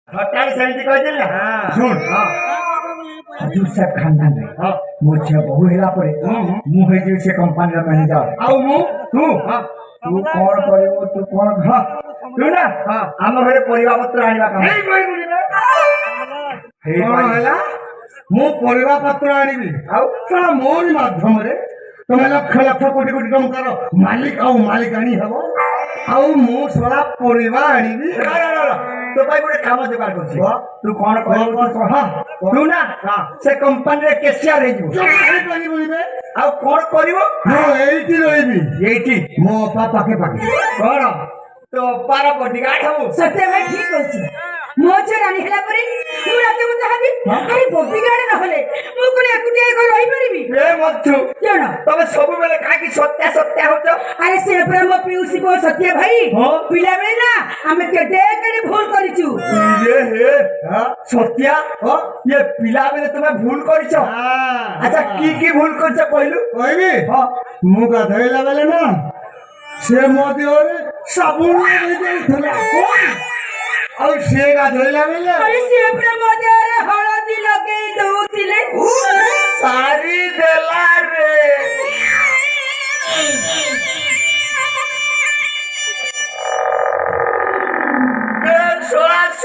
हटाई सेमती कहदिल ना ଶୁଣ ହଜୁର ସାହେବ ଖାନଦାନରେ ମୋ ଝିଅ ବୋହୂ ହେଲା ପରେ ମୁଁ ହେଇଯିବି ସେ କମ୍ପାନୀର ମ୍ୟାନେଜର। ଆଉ ମୁଁ ତୁ ତୁ କଣ କରିବୁ? ତୁ କଣ ତୁ ନା ଆମ ଘରେ ପରିବା ପତ୍ର ଆଣିବା କାମ କଣ ହେଲା? ମୁଁ ପରିବା ପତ୍ର ଆଣିବି ଆଉ ଶୁଣ ମୋରି ମାଧ୍ୟମରେ ତମେ ଲକ୍ଷ ଲକ୍ଷ କୋଟି କୋଟି ଟଙ୍କାର ମାଲିକ ଆଉ ମାଲିକାଣୀ ହେବ ଆଉ ମୁଁ ଶଳା ପରିବା ଆଣିବି। ତୋ ପାଇଁ ଗୋଟେ କାମ ଯୋଗାଡ଼ କରୁଛି। ତୁ କଣ କରିବୁ? ତୁ ନା ସେ କମ୍ପାନୀରେ କେସିଆର ହେଇଯିବୁ। ଆଉ କଣ କରିବ? ମୁଁ ଏଇଠି ରହିବି, ଏଇଠି ମୋ ଅପା ପାଖେ ପାଖେ। କଣ ତୋ ଅପାର ବଡିଗାର୍ଡ ହବୁ? ସତ୍ୟ ଭାଇ ଠିକ ଅଛି। ମୋ ଝିଅ ରାଣୀ ହେଲା ପରେ ମୁଁ ରାଜପୁତ ହେବି। ଆରେ ବଡିଗାର୍ଡ ନହେଲେ ମୁଁ କଣ ଏକୁଟିଆ ଘରେ ରହିପାରିବି? ଏ ମଧୁ କଣ ତମେ ସବୁବେଳେ କାହିଁକି ସତ୍ୟା ସତ୍ୟା ହଉଛ? ଆରେ ସେ ପୁରା ମୋ ପିଉସୀ ପୁଅ ସତ୍ୟ ଭାଇ। ପିଲାବେଳେ ନା ଆମେ କେତେ କେତେ ଭୁଲ କରିଛୁ। ସତ୍ୟା ଇଏ ପିଲାବେଳେ ତମେ ଭୁଲ କରିଛ? ଆଚ୍ଛା କି ଭୁଲ କରିଛ କହିଲୁ? କହିବି? ମୁଁ ଗାଧୋଇଲା ବେଳେ ନା ସେ ମୋ ଦେହରେ ସାବୁନ ଦେଇଥିଲା ଆଉ ସିଏ ଗାଧୋଇଲା ବେଳେ ଆରେ ସେ ପୁରା ମୋ ଦେହରେ ହଳଦୀ ଲଗେଇ ଦଉଥିଲେ। ସାରି ଦେଲା ରେ।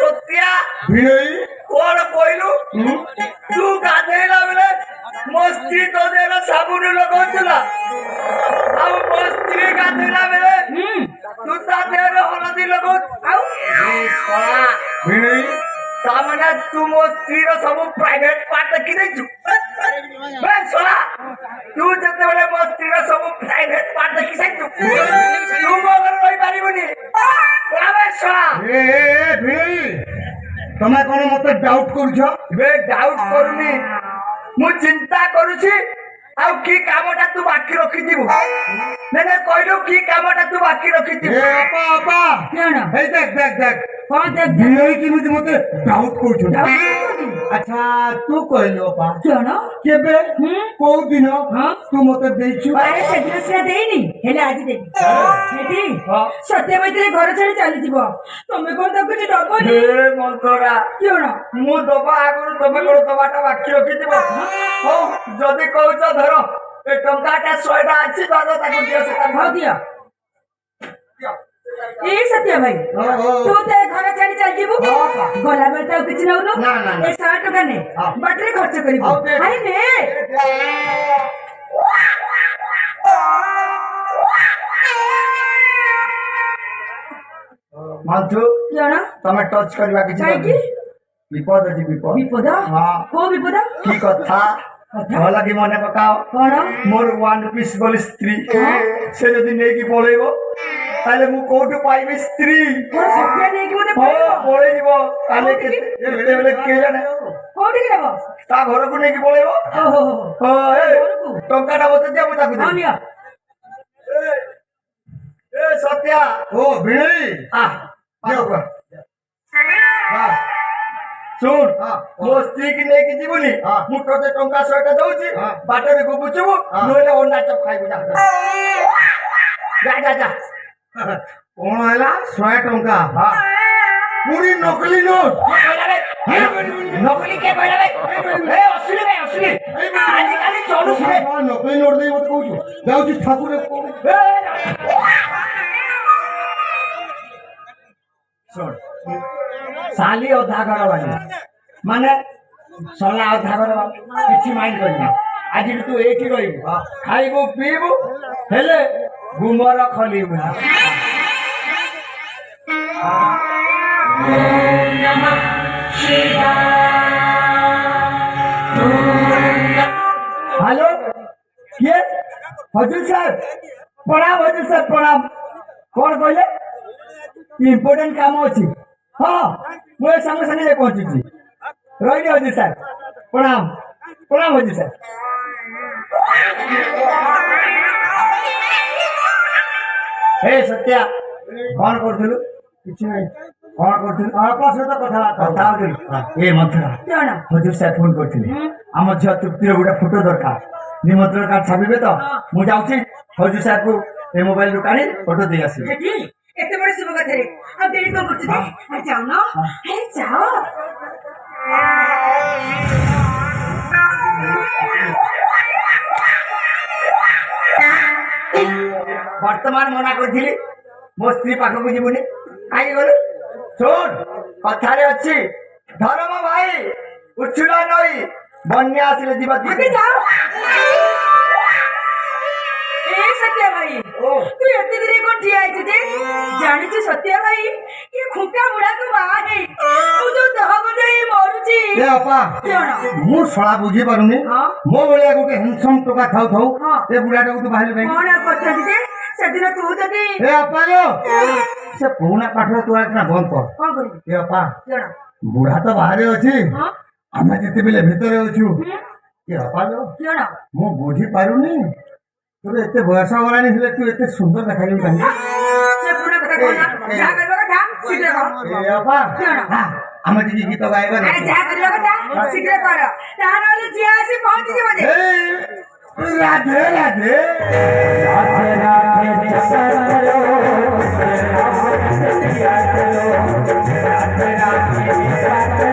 ସତ୍ୟା କଣ କହିଲୁ? ତୁ ଗାଧେଇଲା ବେଳେ ମୋ ସ୍ତ୍ରୀ ତୋ ଦେହରେ ସାବୁନ ଲଗାଉଥିଲା ଆଉ ମୋ ସ୍ତ୍ରୀ ଗାଧେଇଲା ବେଳେ ତୁ ତା ଦେହରେ ହଳଦୀ ଲଗାଉ। ଆଉ ତାମାନେ ତୁ ମୋ ସ୍ତ୍ରୀର ସବୁ ପ୍ରାଇଭେଟ ପାର୍ଟ ଦେଖି ଦେଇଛୁ? ତୁ ଯେତେବେଳେ ମୋ ସ୍ତ୍ରୀର ସବୁ ପ୍ରାଇଭେଟ ପାର୍ଟ ଦେଖି ସାରିଛୁ ତୁ ମୋ ଘରେ ରହିପାରିବୁନି। ତମେ କଣ ମତେ ଡାଉଟ କରୁଛ? ଡାଉଟ କରୁନି, ମୁଁ ଚିନ୍ତା କରୁଛି ଆଉ କି କାମଟା ତୁ ବାକି ରଖିଥିବୁ। ନା କହିଲୁ କି କାମଟା ତୁ ବାକି ରଖିଥିବୁ? ହେଇ ଦେଖ ଦେଖ ଦେଖ କଣ ଦେଖ କେମିତି ମତେ ଡାଉଟ କରୁଛୁ? ଆଚ୍ଛା ତୁ କହିଲୁ ଅପା କଣ କେବେ କୋଉ ଦିନ ତୁ ମତେ ଦେଇଛୁ? ଆରେ ସେଦିନ ସିନା ଦେଇନି, ହେଲେ ଆଜି ଦେବି। ସେଠି ସତ୍ୟ ଭିତରେ ଘର ଛାଡି ଚାଲିଯିବ। ତମେ କଣ ତାକୁ କିଛି ଦବନି? ମନ୍ତରା କଣ ମୁଁ ଦବା ଆଗରୁ ତମେ କଣ ଦବାଟା ବାକି ରଖିଥିବ? ହଉ ଯଦି କହୁଛ ଧର ଏ ଟଙ୍କାଟା 100ଟା ଅଛି ଧର ତାକୁ ଦିଅ। ହଉ ଦିଅ। ଏ ସତ୍ୟ ଭାଇ ତୁ ତ ଘର ଛାଡି ଚାଲିଯିବୁ, ଗଲାବେଳେ ତ ଆଉ କିଛି ନଉନୁ। ଏ 100 ଟଙ୍କା ନେ, ବାଟରେ ଖର୍ଚ୍ଚ କରିବୁ। ଆରେ ନେ। ମଧୁ କଣ ତମେ ଟଚ୍ କରିବା କିଛି କାହିଁକି? ବିପଦ ଅଛି। ବିପଦ? କୋଉ ବିପଦ? କି କଥା ଭଲ କି ମନେ ପକାଅ। କଣ? ମୋର 1 ପିସ୍ ବୋଲି ସ୍ତ୍ରୀ ସେ ଯଦି ନେଇକି ପଳେଇବ ତାହେଲେ ମୁଁ କୋଉଠୁ ପାଇବି ସ୍ତ୍ରୀ? ସତ୍ୟ ନେଇକି ମତେ ପଳେଇଯିବ ତାହେଲେ କେତେବେଳେ କିଏ ଜାଣେ କୋଉଠିକି ନେବ? ତା ଘରକୁ ନେଇକି ପଳେଇବ। ଟଙ୍କାଟା ମତେ ଦିଅ, ମୁଁ ତାକୁ ଦେବି। ଏ ସତ୍ୟା ଭିଣେଇ ଶୁଣ ମୋ ସ୍ତ୍ରୀ କି ନେଇକି ଯିବୁନି। ମୁଁ ତୋତେ ଟଙ୍କା 100ଟା ଦଉଛି, ବାଟରେ ଗୁବୁଥିବୁ, ନହେଲେ ଅଣ୍ଡା ଚପ ଖାଇବୁ। ଯା। କଣ ହେଲା? 100 ଟଙ୍କା ପୁରୀ ନକଲି ନୋଟ। ନକଲି କିଏ କହିଲା? ଅସଲି ଆଜିକାଲି ଚଳୁଛି। ନକଲି ନୋଟ ଦେଇ ମତେ କହୁଛୁ ଯାଉଛି ଠାକୁର। ସାଲି ଅଧା ଘର ବାଲି ମାନେ ସଲା ଅଧା ଘର କିଛି ମାଇଣ୍ଡ କରିନା। ଆଜି ତୁ ଏଇଠି ରହିବୁ, ଖାଇବୁ ପିଇବୁ, ହେଲେ ଗୁମର ଖଲିବୁ ନା। हेलो किए? हजूर साहब प्रणाम। हजूर साहब प्रणाम। कौन कहले? इम्पोर्टेंट काम अच्छी। हाँ मुझे संगे संगे पहुंची रही। हजूर साहब प्रणाम। प्रणाम हजूर साहब। हे सत्या कौन करथिलु? किछि नहीं। कौन करथिलु? आपा सहित कथा ए मथुरा हजूर साहब फोन करथिले। आम झियो तृप्तिर गोटे फोटो दरकार, निमंत्रण कार्ड छापिबे तो मु जाउछि। हजूर साहब को ए मोबाइल दुकानी फोटो दे आसी। एते बड़े शुभ कथा रे अब देरी को करछ दे अरे जाओ ना अरे जाओ वर्तमान मना करथिली मो स्त्री पाखक जीवनी काई गलु सुन कथारे अछि धर्म भाई उछुला नई बन्या आसिले जीवा अरे जाओ ए सत्य भाई ओ तू एते देरी को ठिया आइछ जे जानि छु सत्य भाई ये खुंटा मुड़ा को बा है तू जो दह बजाई मरुची ए अपा केण मु सळा बुझी पारुनी हां मो बलिया गुटे हैंडसम टोका थाउ थाउ हां ए बुढाटा को तू बाहर गई कोन करछ जे सेदिन तू जदी ए अपा लो से पुना काठर तू आतना बंद कर कोन करी ए अपा केण बुढा तो बाहर अछि हां आमे जेते बेले भितरे अछु ए अपा लो केण मु बुझी पारुनी तू एते बयस गलानी हेले तू एते सुंदर देखाई काहे से पुना कथा कोन जा करबो कथा शीघ्र कर ए अपा केण आमे टिके गीत गाइबा अरे जा करबो कथा शीघ्र कर तानले जिया आसी पहुंच जिवो दे राधे राधे राधे राधे चकरो राधे राधे राधे